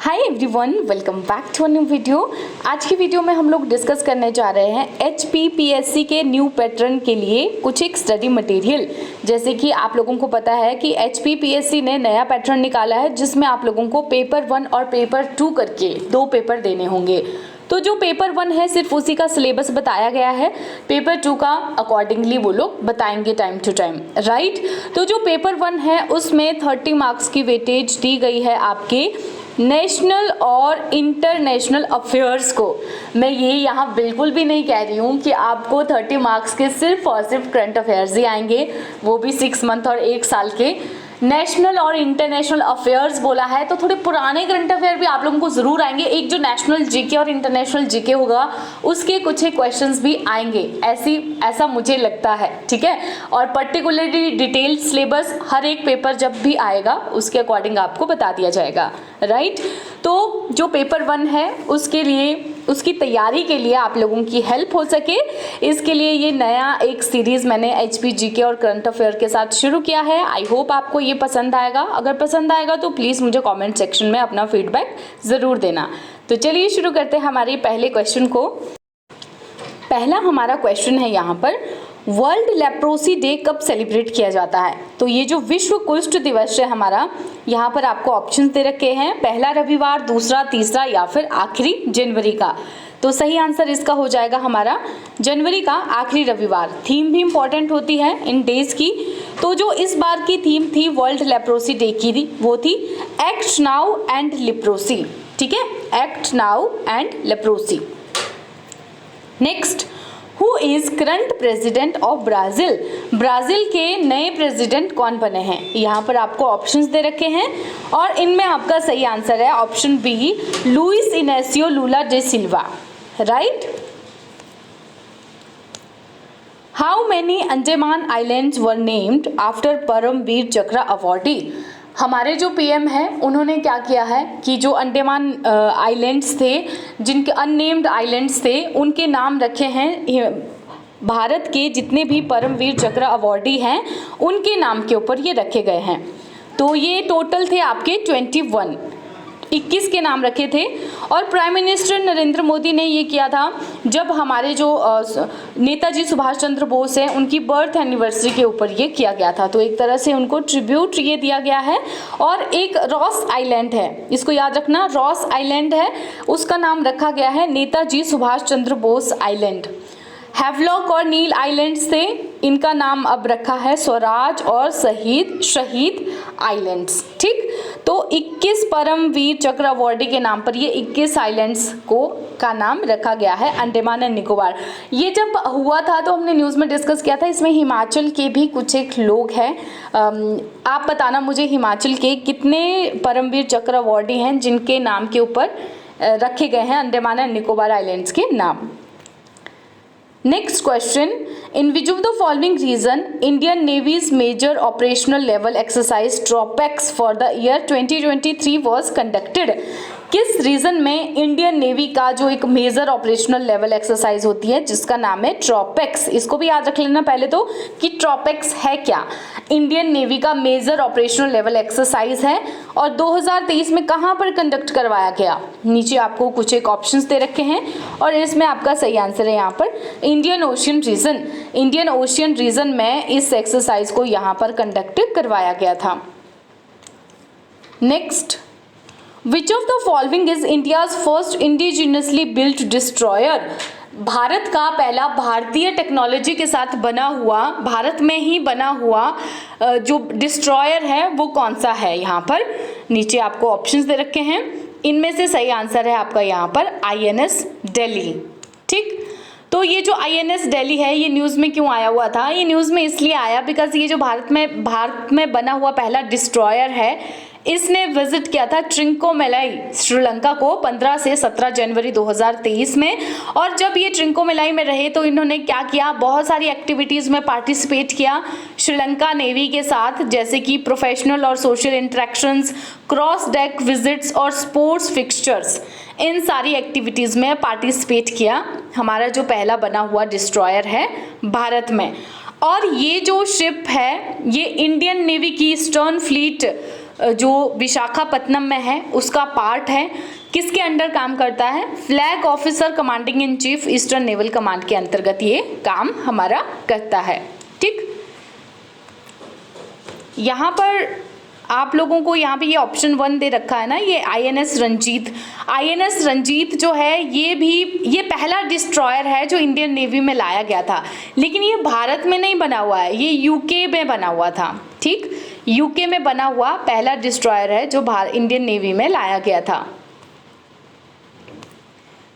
Hi everyone, welcome back to a new video. आज की video में हम लोग डिस्कस करने जा रहे हैं HPPSC के न्यू पैटर्न के लिए कुछ एक स्टडी मटेरियल। जैसे कि आप लोगों को पता है कि HPPSC ने नया पैटर्न निकाला है जिसमें आप लोगों को पेपर 1 और पेपर 2 करके 2 पेपर देने होंगे। तो जो पेपर 1 है सिर्फ उसी का सिलेबस बताया गया है, पेपर 2 का अकॉर्डिंगली वो लोग बताएंगे टाइम टू टाइम, राइट। तो जो पेपर 1 है उसमें 30 मार्क्स की वेटेज दी गई है आपके नेशनल और इंटरनेशनल अफेयर्स को। मैं ये यहाँ बिल्कुल भी नहीं कह रही हूँ कि आपको 30 मार्क्स के सिर्फ और सिर्फ करंट अफेयर्स ही आएंगे, वो भी 6 मंथ और 1 साल के। नेशनल और इंटरनेशनल अफेयर्स बोला है तो थोड़े पुराने करंट अफेयर भी आप लोगों को जरूर आएंगे। एक जो नेशनल जीके और इंटरनेशनल जीके होगा उसके कुछ एक क्वेश्चंस भी आएंगे, ऐसा मुझे लगता है, ठीक है। और पर्टिकुलरली डिटेल सिलेबस हर एक पेपर जब भी आएगा उसके अकॉर्डिंग आपको बता दिया जाएगा, राइट। तो जो पेपर 1 है उसके लिए, उसकी तैयारी के लिए आप लोगों की हेल्प हो सके, इसके लिए ये नया एक सीरीज़ मैंने HP जीके और करंट अफेयर के साथ शुरू किया है। आई होप आपको ये पसंद आएगा। अगर पसंद आएगा तो प्लीज़ मुझे कमेंट सेक्शन में अपना फीडबैक ज़रूर देना। तो चलिए शुरू करते हैं हमारे पहले क्वेश्चन को। पहला हमारा क्वेश्चन है यहाँ पर, वर्ल्ड लेप्रोसी डे कब सेलिब्रेट किया जाता है। तो ये जो विश्व कुष्ठ दिवस है हमारा, यहाँ पर आपको ऑप्शन दे रखे हैं, पहला रविवार, दूसरा, तीसरा या फिर आखिरी जनवरी का। तो सही आंसर इसका हो जाएगा हमारा जनवरी का आखिरी रविवार। थीम भी इंपॉर्टेंट होती है इन डेज की। तो जो इस बार की थीम थी वर्ल्ड लेप्रोसी डे की थी वो थी एक्ट नाउ एंड लेप्रोसी, ठीक है, act now and leprosy. Next, who is current president of Brazil. Brazil के नए प्रेसिडेंट कौन बने हैं। यहाँ पर आपको ऑप्शंस दे रखे हैं और इनमें आपका सही आंसर है option B, Luiz Inacio Lula da Silva, right. How many Andaman islands were named after Paramvir Chakra awardee. हमारे जो PM हैं उन्होंने क्या किया है कि जो अंडमान आइलैंड्स थे, जिनके अननेम्ड आइलैंड्स थे, उनके नाम रखे हैं भारत के जितने भी परमवीर चक्र अवॉर्डी हैं उनके नाम के ऊपर ये रखे गए हैं। तो ये टोटल थे आपके 21 के नाम रखे थे। और प्राइम मिनिस्टर नरेंद्र मोदी ने ये किया था जब हमारे जो नेताजी सुभाष चंद्र बोस हैं उनकी बर्थ एनिवर्सरी के ऊपर ये किया गया था। तो एक तरह से उनको ट्रिब्यूट ये दिया गया है। और एक रॉस आइलैंड है, इसको याद रखना, रॉस आइलैंड है, उसका नाम रखा गया है नेताजी सुभाष चंद्र बोस आइलैंड। हैवलॉक और नील आइलैंड्स थे, इनका नाम अब रखा है स्वराज और शहीद आइलैंड्स, ठीक। तो 21 परमवीर चक्र अवॉर्डी के नाम पर ये 21 आइलैंड्स का नाम रखा गया है अंडमान एंड निकोबार। ये जब हुआ था तो हमने न्यूज़ में डिस्कस किया था, इसमें हिमाचल के भी कुछ एक लोग हैं। आप बताना मुझे हिमाचल के कितने परमवीर चक्र अवॉर्डी हैं जिनके नाम के ऊपर रखे गए हैं अंडमान एंड निकोबार आइलैंड्स के नाम। Next question, in which of the following reason Indian Navy's major operational level exercise TROPEX for the year 2023 was conducted। किस रीज़न में इंडियन नेवी का जो एक मेजर ऑपरेशनल लेवल एक्सरसाइज होती है जिसका नाम है ट्रॉपेक्स, इसको भी याद रख लेना पहले तो कि ट्रॉपेक्स है क्या। इंडियन नेवी का मेजर ऑपरेशनल लेवल एक्सरसाइज है और 2023 में कहाँ पर कंडक्ट करवाया गया। नीचे आपको कुछ एक ऑप्शंस दे रखे हैं और इसमें आपका सही आंसर है यहाँ पर Indian Ocean region. Indian Ocean region में इस एक्सरसाइज को यहाँ पर कंडक्ट करवाया गया था। Next, Which of the following is India's first indigenously built destroyer? Bharat का पहला भारतीय टेक्नोलॉजी के साथ बना हुआ, भारत में ही बना हुआ जो डिस्ट्रॉयर है वो कौन सा है। यहाँ पर नीचे आपको ऑप्शंस दे रखे हैं, इनमें से सही आंसर है आपका यहाँ पर INS दिल्ली, ठीक। तो ये जो INS दिल्ली है ये न्यूज़ में क्यों आया हुआ था। ये न्यूज़ में इसलिए आया बिकॉज ये जो भारत में बना हुआ पहला डिस्ट्रॉयर है, इसने विजिट किया था ट्रिंकोमेलाई श्रीलंका को 15 से 17 जनवरी 2023 में। और जब ये ट्रिंकोमेलाई में रहे तो इन्होंने क्या किया, बहुत सारी एक्टिविटीज़ में पार्टिसिपेट किया श्रीलंका नेवी के साथ, जैसे कि प्रोफेशनल और social interactions, cross deck visits और स्पोर्ट्स फिक्सचर्स, इन सारी एक्टिविटीज़ में पार्टिसिपेट किया हमारा जो पहला बना हुआ डिस्ट्रॉयर है भारत में। और ये जो शिप है ये इंडियन नेवी की ईस्टर्न फ्लीट जो विशाखापत्तनम में है उसका पार्ट है। किसके अंडर काम करता है? Flag officer commanding in chief eastern naval command के अंतर्गत ये काम हमारा करता है। ठीक, यहाँ पर आप लोगों को यहाँ पे ये ऑप्शन 1 दे रखा है ना, ये आईएनएस रंजीत। आईएनएस रंजीत जो है ये पहला डिस्ट्रॉयर है जो इंडियन नेवी में लाया गया था, लेकिन ये भारत में नहीं बना हुआ है, ये यूके में बना हुआ था। ठीक, यूके में बना हुआ पहला डिस्ट्रॉयर है जो इंडियन नेवी में लाया गया था।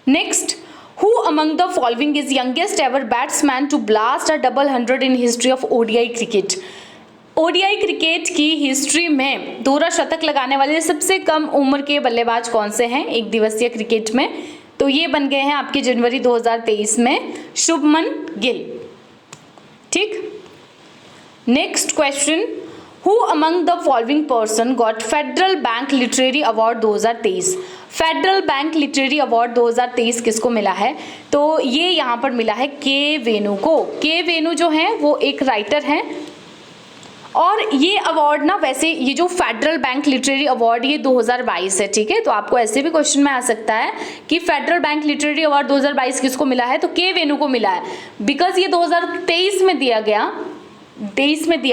Next, who among the following is youngest ever batsman to blast a double 100 in history of ODI cricket? ODI cricket की हिस्ट्री में दोहरा शतक लगाने वाले सबसे कम उम्र के बल्लेबाज कौन से हैं एक दिवसीय क्रिकेट में? तो ये बन गए हैं आपके जनवरी 2023 में शुभमन गिल। ठीक, next question, who among the following person got federal bank literary award 2023? Federal bank literary award 2023 किसको मिला है? तो ये यहाँ पर मिला है के वेणु को। के वेणु जो हैं वो एक राइटर हैं, और ये अवार्ड ना, वैसे ये जो फेडरल बैंक लिटरेरी अवार्ड ये 2022 है। ठीक है, तो आपको ऐसे भी क्वेश्चन में आ सकता है कि फेडरल बैंक लिटरेरी अवार्ड 2022 किसको मिला है? तो के वेणु को मिला है, बिकॉज ये 2023 में दिया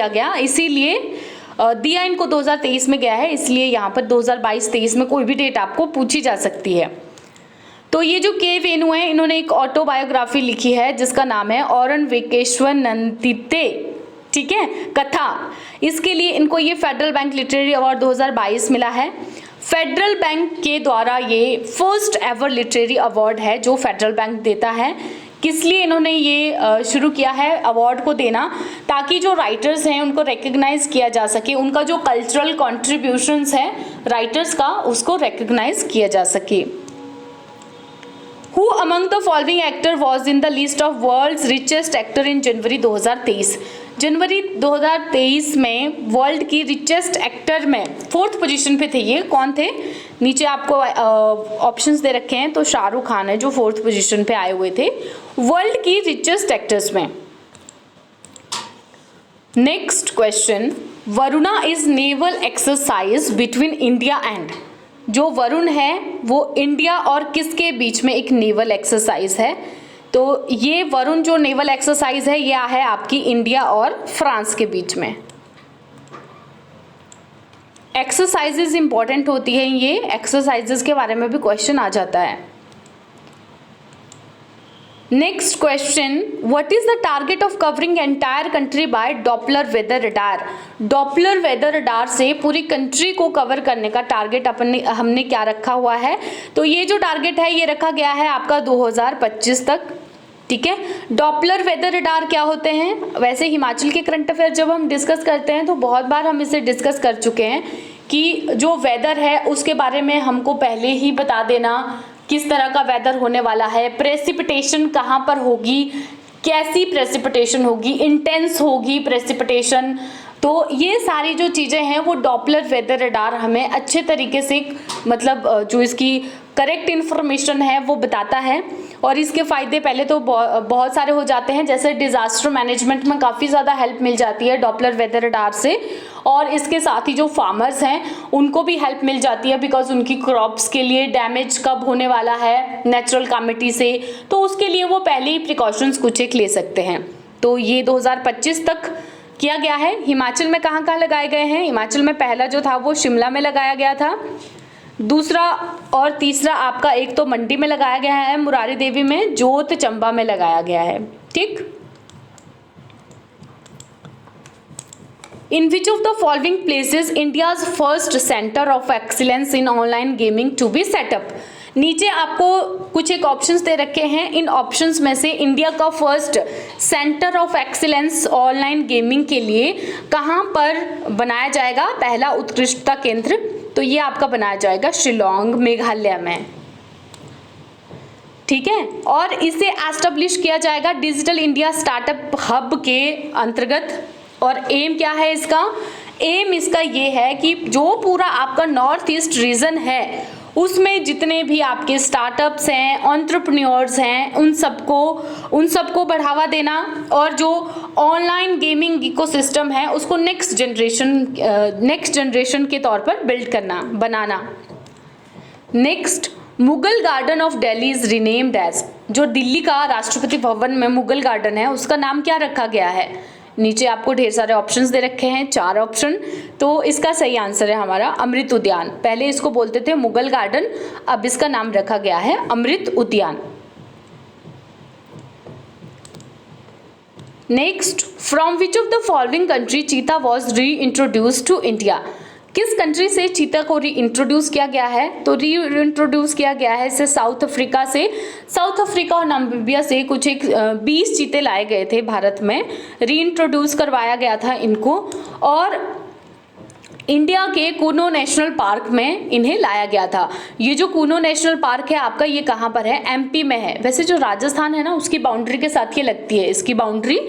गया, इसीलिए दिया इनको 2023 में गया है, इसलिए यहाँ पर 2022-23 में कोई भी डेट आपको पूछी जा सकती है। तो ये जो के वेणु है, इन्होंने एक ऑटोबायोग्राफी लिखी है जिसका नाम है औरन वेंकटेश्वर नंदिते, ठीक है, कथा। इसके लिए इनको ये फेडरल बैंक लिटरेरी अवार्ड 2022 मिला है। फेडरल बैंक के द्वारा ये फर्स्ट एवर लिटरेरी अवार्ड है जो फेडरल बैंक देता है। किस लिए इन्होंने ये शुरू किया है अवार्ड को देना? ताकि जो राइटर्स हैं उनको रिकग्नाइज किया जा सके, उनका जो कल्चरल कॉन्ट्रीब्यूशंस है राइटर्स का उसको रिकग्नाइज किया जा सके। Who among the following actor was in the list of world's richest actor in जनवरी 2023? जनवरी 2023 में वर्ल्ड की रिचेस्ट एक्टर में 4th पोजीशन पे थे। ये कौन थे? नीचे आपको ऑप्शंस दे रखे हैं, तो शाहरुख खान है जो 4th पोजीशन पे आए हुए थे वर्ल्ड की रिचेस्ट एक्टर्स में। Next question, Varuna is naval exercise between India and? जो वरुण है वो इंडिया और किसके बीच में एक नेवल एक्सरसाइज है? तो ये वरुण जो नेवल एक्सरसाइज है यह है आपकी इंडिया और फ्रांस के बीच में। एक्सरसाइजेज इंपॉर्टेंट होती है, ये एक्सरसाइजेज के बारे में भी क्वेश्चन आ जाता है। Next question, what is the target of covering entire country by Doppler weather radar? Doppler weather radar से पूरी कंट्री को कवर करने का टारगेट हमने क्या रखा हुआ है? तो ये जो टारगेट है ये रखा गया है आपका 2025 तक। ठीक है, डॉपलर वेदर रडार क्या होते हैं? वैसे हिमाचल के करंट अफेयर जब हम डिस्कस करते हैं तो बहुत बार हम इसे डिस्कस कर चुके हैं कि जो वेदर है उसके बारे में हमको पहले ही बता देना, किस तरह का वेदर होने वाला है, प्रेसिपिटेशन कहाँ पर होगी, कैसी प्रेसिपिटेशन होगी, इंटेंस होगी प्रेसिपिटेशन। तो ये सारी जो चीज़ें हैं वो डॉपलर वेदर रडार हमें अच्छे तरीके से, मतलब जो इसकी करेक्ट इन्फॉर्मेशन है वो बताता है। और इसके फ़ायदे पहले तो बहुत सारे हो जाते हैं, जैसे डिज़ास्टर मैनेजमेंट में काफ़ी ज़्यादा हेल्प मिल जाती है डॉपलर वेदर रडार से, और इसके साथ ही जो फार्मर्स हैं उनको भी हेल्प मिल जाती है, बिकॉज उनकी क्रॉप्स के लिए डैमेज कब होने वाला है नेचुरल कैलामिटी से, तो उसके लिए वो पहले ही प्रिकॉशंस कुछ एक ले सकते हैं। तो ये 2025 तक किया गया है। हिमाचल में कहाँ कहाँ लगाए गए हैं? हिमाचल में पहला जो था वो शिमला में लगाया गया था, दूसरा और तीसरा आपका एक तो मंडी में लगाया गया है, मुरारी देवी में, जोत चंबा में लगाया गया है। ठीक, in which of the following places India's first centre of excellence in online gaming to be set up? नीचे आपको कुछ एक ऑप्शंस दे रखे हैं, इन ऑप्शंस में से इंडिया का first centre of excellence online gaming के लिए कहाँ पर बनाया जाएगा पहला उत्कृष्टता केंद्र? तो ये आपका बनाया जाएगा शिलोंग, मेघालय में। ठीक है, और इसे एस्टेब्लिश किया जाएगा डिजिटल इंडिया स्टार्टअप हब के अंतर्गत। और एम क्या है इसका? एम इसका ये है कि जो पूरा आपका नॉर्थ ईस्ट रीजन है उसमें जितने भी आपके स्टार्टअप्स हैं, एंटरप्रेन्योर्स हैं, उन सबको बढ़ावा देना, और जो ऑनलाइन गेमिंग इकोसिस्टम है उसको नेक्स्ट जनरेशन के तौर पर बिल्ड करना, बनाना। Next, Mughal garden of Delhi is renamed as, जो दिल्ली का राष्ट्रपति भवन में मुगल गार्डन है उसका नाम क्या रखा गया है? नीचे आपको ढेर सारे ऑप्शंस दे रखे हैं, 4 ऑप्शन, तो इसका सही आंसर है हमारा अमृत उद्यान। पहले इसको बोलते थे मुगल गार्डन, अब इसका नाम रखा गया है अमृत उद्यान। Next, from which of the following country चीता वॉज री इंट्रोड्यूस टू इंडिया? किस कंट्री से चीता को री इंट्रोड्यूस किया गया है? तो री इंट्रोड्यूस किया गया है इसे साउथ अफ्रीका से। साउथ अफ्रीका और नामीबिया से कुछ 20 चीते लाए गए थे भारत में, री इंट्रोड्यूस करवाया गया था इनको, और इंडिया के कूनो नेशनल पार्क में इन्हें लाया गया था। ये जो कूनो नेशनल पार्क है आपका, ये कहाँ पर है? एमपी में है। वैसे जो राजस्थान है ना उसकी बाउंड्री के साथ ये लगती है, इसकी बाउंड्री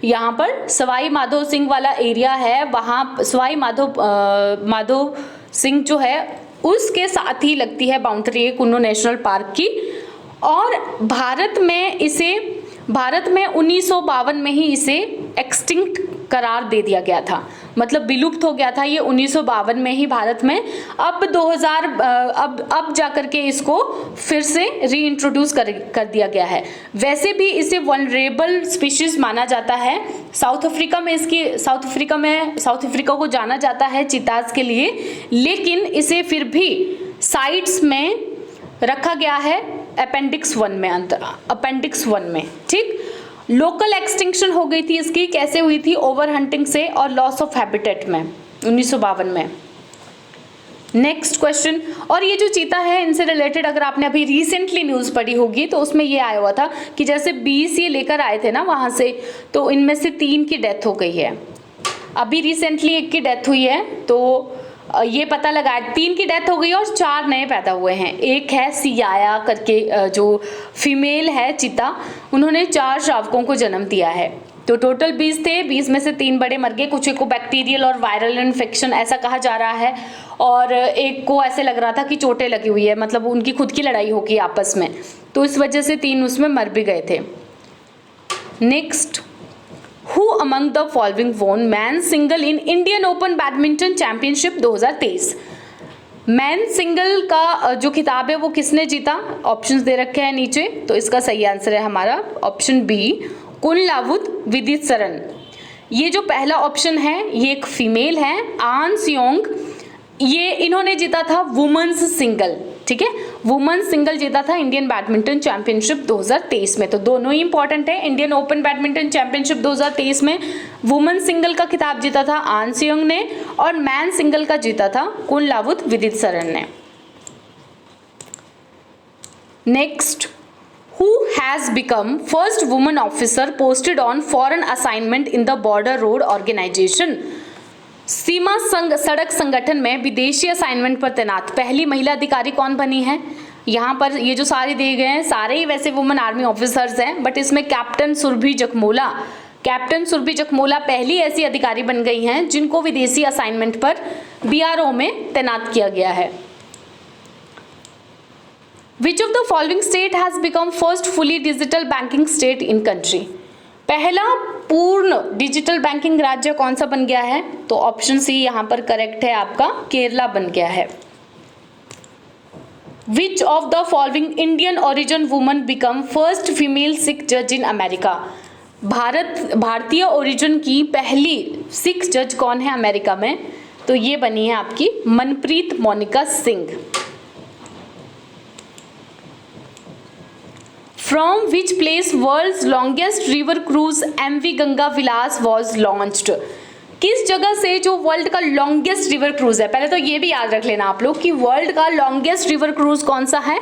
यहाँ पर सवाई माधो सिंह वाला एरिया है, वहाँ सवाई माधो सिंह जो है उसके साथ ही लगती है बाउंड्री है कूनो नेशनल पार्क की। और भारत में 1952 में ही इसे एक्सटिंक्ट करार दे दिया गया था, मतलब विलुप्त हो गया था ये 1952 में ही भारत में। अब 2000 अब जाकर के इसको फिर से री इंट्रोड्यूस कर दिया गया है। वैसे भी इसे वल्नरेबल स्पीशीज माना जाता है। साउथ अफ्रीका को जाना जाता है चीताज के लिए, लेकिन इसे फिर भी साइट्स में रखा गया है अपेंडिक्स 1 में, ठीक। लोकल एक्सटिंक्शन हो गई थी इसकी, कैसे हुई थी? ओवर हंटिंग से और लॉस ऑफ हैबिटेट में 1952 में। नेक्स्ट क्वेश्चन, और ये जो चीता है इनसे रिलेटेड अगर आपने अभी रिसेंटली न्यूज़ पढ़ी होगी तो उसमें ये आया हुआ था कि जैसे 20 ये लेकर आए थे ना वहाँ से, तो इनमें से 3 की डेथ हो गई है। अभी रिसेंटली 1 की डेथ हुई है, तो ये पता लगा 3 की डेथ हो गई और 4 नए पैदा हुए हैं। एक है सियाया करके जो फीमेल है चीता, उन्होंने 4 शावकों को जन्म दिया है। तो टोटल 20 थे, 20 में से 3 बड़े मर गए, कुछ को बैक्टीरियल और वायरल इन्फेक्शन ऐसा कहा जा रहा है, और एक को ऐसे लग रहा था कि चोटें लगी हुई है, मतलब उनकी खुद की लड़ाई होगी आपस में, तो इस वजह से 3 उसमें मर भी गए थे। Next, Who among the following won man single in Indian open badminton championship 2023? Man single का जो खिताब है वो किसने जीता? ऑप्शंस दे रखे हैं नीचे, तो इसका सही आंसर है हमारा ऑप्शन बी, कुनलावुत विदितसरन। ये जो पहला ऑप्शन है ये एक फीमेल है, आन सियोंग, ये इन्होंने जीता था वुमेन्स सिंगल, ठीक है, वुमेन्स सिंगल जीता था इंडियन बैडमिंटन चैंपियनशिप 2023 में। तो दोनों ही इंपॉर्टेंट है। इंडियन ओपन बैडमिंटन चैंपियनशिप 2023 में वुमेन्स सिंगल का खिताब जीता था आन सियोंग ने, और मैन सिंगल का जीता था कुनलावुत विदितसरन ने। Next, who has become first woman officer posted on foreign assignment in the border road organisation? सीमा सड़क संगठन में विदेशी असाइनमेंट पर तैनात पहली महिला अधिकारी कौन बनी है? यहाँ पर ये जो सारे दिए गए हैं सारे ही वैसे वुमेन आर्मी ऑफिसर्स हैं, बट इसमें कैप्टन सुरभि जखमोला पहली ऐसी अधिकारी बन गई हैं जिनको विदेशी असाइनमेंट पर बीआरओ में तैनात किया गया है। Which of the following state has become first fully digital banking state in country? पहला पूर्ण डिजिटल बैंकिंग राज्य कौन सा बन गया है? तो ऑप्शन सी यहाँ पर करेक्ट है आपका, केरला बन गया है। Which of the following Indian origin woman become first female Sikh judge in America? भारतीय ओरिजिन की पहली सिख जज कौन है अमेरिका में? तो ये बनी है आपकी Manpreet Monika Singh. From which place world's longest river cruise MV Ganga Vilas was launched? किस जगह से जो वर्ल्ड का लॉन्गेस्ट रिवर क्रूज है, पहले तो ये भी याद रख लेना आप लोग कि वर्ल्ड का लॉन्गेस्ट रिवर क्रूज कौन सा है?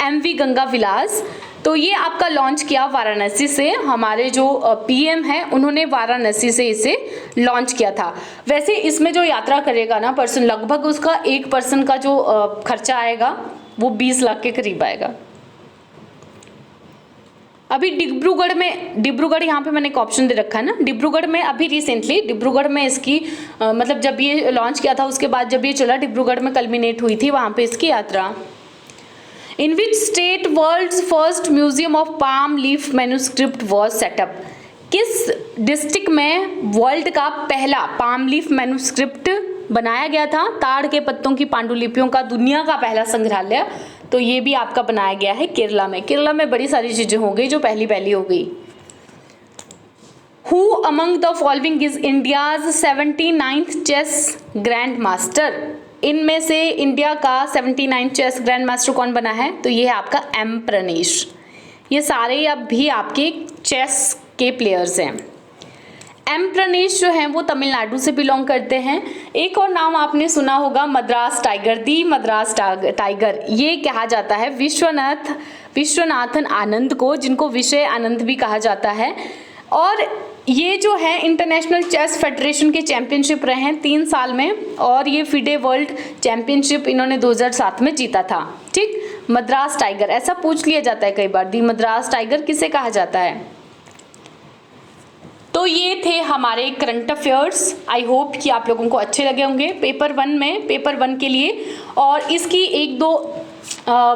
MV गंगा विलास। तो ये आपका लॉन्च किया वाराणसी से, हमारे जो पीएम हैं उन्होंने वाराणसी से इसे लॉन्च किया था। वैसे इसमें जो यात्रा करेगा ना पर्सन, लगभग उसका एक पर्सन का जो खर्चा आएगा वो 20 लाख के करीब आएगा। अभी डिब्रूगढ़ यहाँ पे मैंने एक ऑप्शन दे रखा है ना, डिब्रूगढ़ में अभी रिसेंटली डिब्रूगढ़ में इसकी मतलब जब ये लॉन्च किया था उसके बाद जब ये चला डिब्रूगढ़ में कल्मिनेट हुई थी वहाँ पे इसकी यात्रा। In which state world's first museum of palm leaf manuscript was set up? किस डिस्ट्रिक्ट में वर्ल्ड का पहला पाम लीफ मैन्युस्क्रिप्ट बनाया गया था? ताड़ के पत्तों की पांडुलिपियों का दुनिया का पहला संग्रहालय, तो ये भी आपका बनाया गया है केरला में। केरला में बड़ी सारी चीजें हो गई जो पहली हो गई। Who among the following is India's 79th chess grand master? इनमें से इंडिया का 79 चेस ग्रैंड मास्टर कौन बना है? तो ये है आपका एम प्रणेश। ये सारे अब भी आपके चेस के प्लेयर्स हैं। एम प्रणेश जो हैं वो तमिलनाडु से बिलोंग करते हैं। एक और नाम आपने सुना होगा, मद्रास टाइगर, दी मद्रास टाइगर। ये कहा जाता है विश्वनाथन आनंद को, जिनको विषय आनंद भी कहा जाता है। और ये जो है इंटरनेशनल चेस फेडरेशन के चैंपियनशिप रहे हैं 3 साल में, और ये फिडे वर्ल्ड चैंपियनशिप इन्होंने 2007 में जीता था। ठीक, मद्रास टाइगर ऐसा पूछ लिया जाता है कई बार, दी मद्रास टाइगर किसे कहा जाता है? तो ये थे हमारे करंट अफेयर्स। आई होप कि आप लोगों को अच्छे लगे होंगे पेपर 1 के लिए। और इसकी 1-2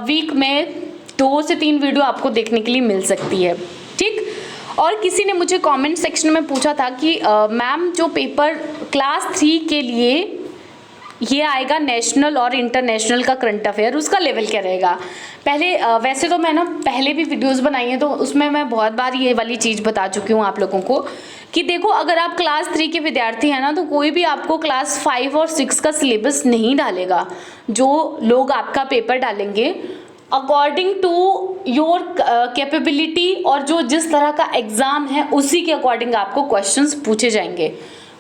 वीक में 2 से 3 वीडियो आपको देखने के लिए मिल सकती है। ठीक, और किसी ने मुझे कमेंट सेक्शन में पूछा था कि मैम जो पेपर क्लास 3 के लिए ये आएगा नेशनल और इंटरनेशनल का करंट अफेयर, उसका लेवल क्या रहेगा? पहले वैसे तो मैं ना पहले भी वीडियोस बनाई हैं, तो उसमें मैं बहुत बार ये वाली चीज़ बता चुकी हूँ आप लोगों को कि देखो, अगर आप क्लास 3 के विद्यार्थी हैं ना, तो कोई भी आपको क्लास 5 और 6 का सिलेबस नहीं डालेगा। जो लोग आपका पेपर डालेंगे अकॉर्डिंग टू योर कैपेबिलिटी और जो जिस तरह का एग्ज़ाम है उसी के अकॉर्डिंग आपको क्वेश्चंस पूछे जाएंगे।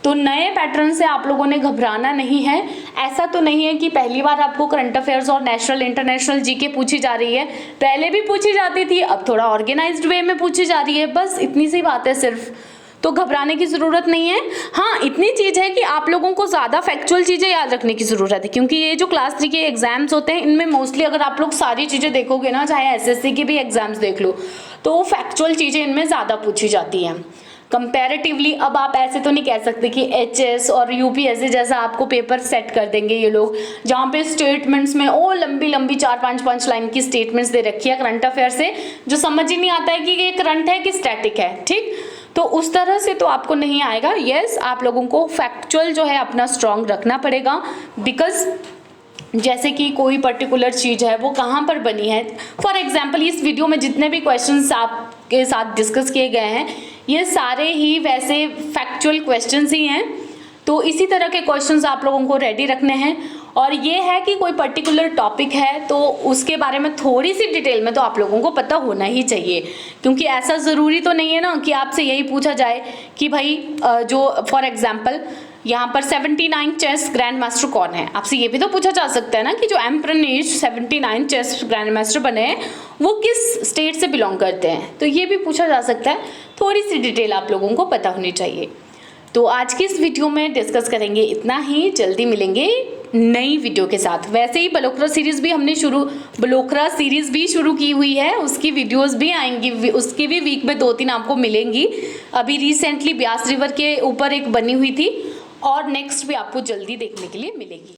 तो नए पैटर्न से आप लोगों ने घबराना नहीं है। ऐसा तो नहीं है कि पहली बार आपको करंट अफेयर्स और नेशनल इंटरनेशनल जीके पूछी जा रही है, पहले भी पूछी जाती थी, अब थोड़ा ऑर्गेनाइज्ड वे में पूछी जा रही है, बस इतनी सी बात है सिर्फ। तो घबराने की ज़रूरत नहीं है। हाँ, इतनी चीज़ है कि आप लोगों को ज़्यादा फैक्चुअल चीज़ें याद रखने की ज़रूरत है, क्योंकि ये जो क्लास 3 के एग्जाम्स होते हैं इनमें मोस्टली अगर आप लोग सारी चीज़ें देखोगे ना, चाहे एसएससी के भी एग्जाम्स देख लो, तो फैक्चुअल चीज़ें इनमें ज़्यादा पूछी जाती हैं कंपैरेटिवली। अब आप ऐसे तो नहीं कह सकते कि एचएस और यूपीएससी जैसा आपको पेपर सेट कर देंगे ये लोग, जहाँ पे स्टेटमेंट्स में लंबी लंबी 4-5 लाइन की स्टेटमेंट्स दे रखी है करंट अफेयर से, जो समझ ही नहीं आता है कि ये करंट है कि स्टैटिक है। ठीक, तो उस तरह से तो आपको नहीं आएगा। यस, आप लोगों को फैक्चुअल जो है अपना स्ट्रॉन्ग रखना पड़ेगा, बिकॉज जैसे कि कोई पर्टिकुलर चीज़ है वो कहाँ पर बनी है। फॉर एग्जाम्पल, इस वीडियो में जितने भी क्वेश्चंस आपके साथ डिस्कस किए गए हैं ये सारे ही वैसे फैक्चुअल क्वेश्चंस ही हैं। तो इसी तरह के क्वेश्चंस आप लोगों को रेडी रखने हैं। और ये है कि कोई पर्टिकुलर टॉपिक है तो उसके बारे में थोड़ी सी डिटेल में तो आप लोगों को पता होना ही चाहिए, क्योंकि ऐसा ज़रूरी तो नहीं है ना कि आपसे यही पूछा जाए कि भाई जो फॉर एग्जांपल यहाँ पर 79 चेस ग्रैंड मास्टर कौन है, आपसे ये भी तो पूछा जा सकता है ना कि जो M Pranesh 79 chess grand master बने हैं वो किस स्टेट से बिलोंग करते हैं, तो ये भी पूछा जा सकता है। थोड़ी सी डिटेल आप लोगों को पता होनी चाहिए। तो आज की इस वीडियो में डिस्कस करेंगे इतना ही, जल्दी मिलेंगे नई वीडियो के साथ। वैसे ही बलोक्रा सीरीज़ भी शुरू की हुई है, उसकी वीडियोस भी आएंगी, उसकी भी वीक में 2-3 आपको मिलेंगी। अभी रिसेंटली ब्यास रिवर के ऊपर एक बनी हुई थी और नेक्स्ट भी आपको जल्दी देखने के लिए मिलेगी।